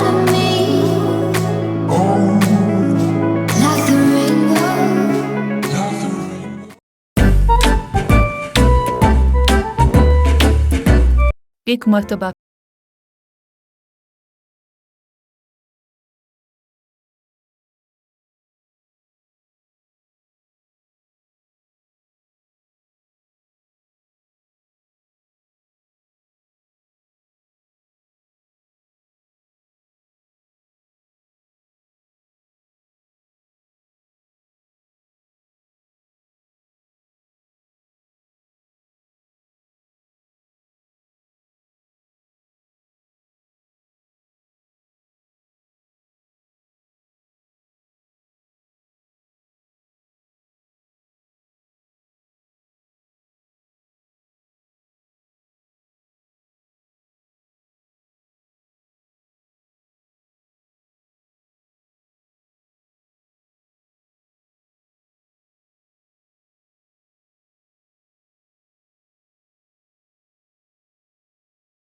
part of me, like the rainbow. एक मर्तबा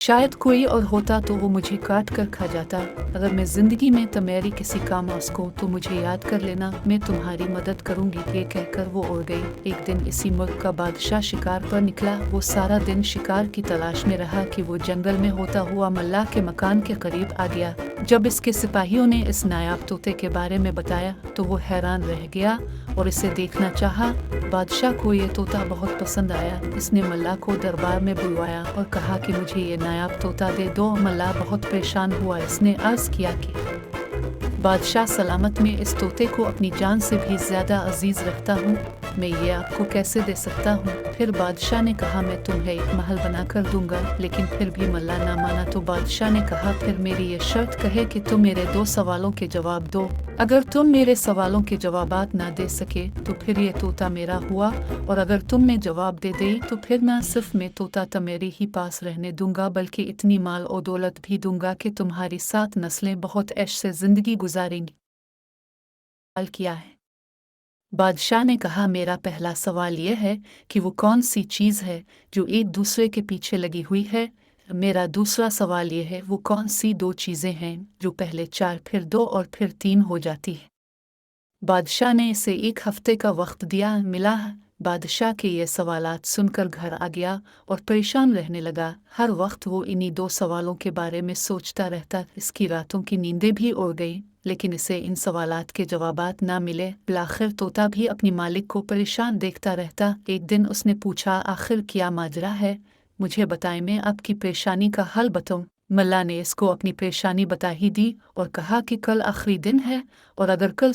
शायद कोई और होता तो वो मुझे काट कर खा जाता। अगर मैं जिंदगी में तुम्हारी किसी काम आ सकूं तो मुझे याद कर लेना, मैं तुम्हारी मदद करूंगी। ये कहकर वो उड़ गई। एक दिन इसी मुल्क का बादशाह शिकार पर निकला। वो सारा दिन शिकार की तलाश में रहा कि वो जंगल में होता हुआ मल्लाह के मकान के करीब आ गया। जब इसके सिपाहियों ने इस नायाब तोते के बारे में बताया तो वो हैरान रह गया और इसे देखना चाहा। बादशाह को ये तोता बहुत पसंद आया। इसने मल्लाह को दरबार में बुलवाया और कहा कि मुझे ये नायाब तोता दे दो। मल्लाह बहुत परेशान हुआ। इसने अर्ज किया कि बादशाह सलामत में इस तोते को अपनी जान से भी ज्यादा अजीज रखता हूँ, मैं ये आपको कैसे दे सकता हूँ। फिर बादशाह ने कहा मैं तुम्हें एक महल बना कर दूंगा, लेकिन फिर भी मल्लाह ना माना। तो बादशाह ने कहा फिर मेरी ये शर्त कहे कि तुम मेरे 2 सवालों के जवाब दो। अगर तुम मेरे सवालों के जवाबात ना दे सके तो फिर ये तोता मेरा हुआ, और अगर तुम में जवाब दे दी तो फिर ना सिर्फ मैं तोता तुम्हारे ही पास रहने दूंगा बल्कि इतनी माल और दौलत भी दूंगा कि तुम्हारी 7 नस्लें बहुत ऐश से जिंदगी गुजारेंगी। सवाल किया है? बादशाह ने कहा मेरा पहला सवाल यह है कि वो कौन सी चीज़ है जो एक दूसरे के पीछे लगी हुई है। मेरा दूसरा सवाल यह है वो कौन सी 2 चीज़ें हैं जो पहले 4 फिर 2 और फिर 3 हो जाती है। बादशाह ने इसे 1 हफ्ते का वक्त दिया। मिला बादशाह के ये सवालात सुनकर घर आ गया और परेशान रहने लगा। हर वक्त वो इन्हीं 2 सवालों के बारे में सोचता रहता। इसकी रातों की नींदें भी उड़ गई, लेकिन इसे इन सवालात के जवाबात ना मिले। बिलाखिर तोता भी अपनी मालिक को परेशान देखता रहता। एक दिन उसने पूछा आखिर क्या माजरा है, मुझे बताएं, मैं आपकी परेशानी का हल बताऊं। मल्लाह ने इसको अपनी परेशानी बता ही दी और कहा कि कल आखिरी दिन है और अगर कल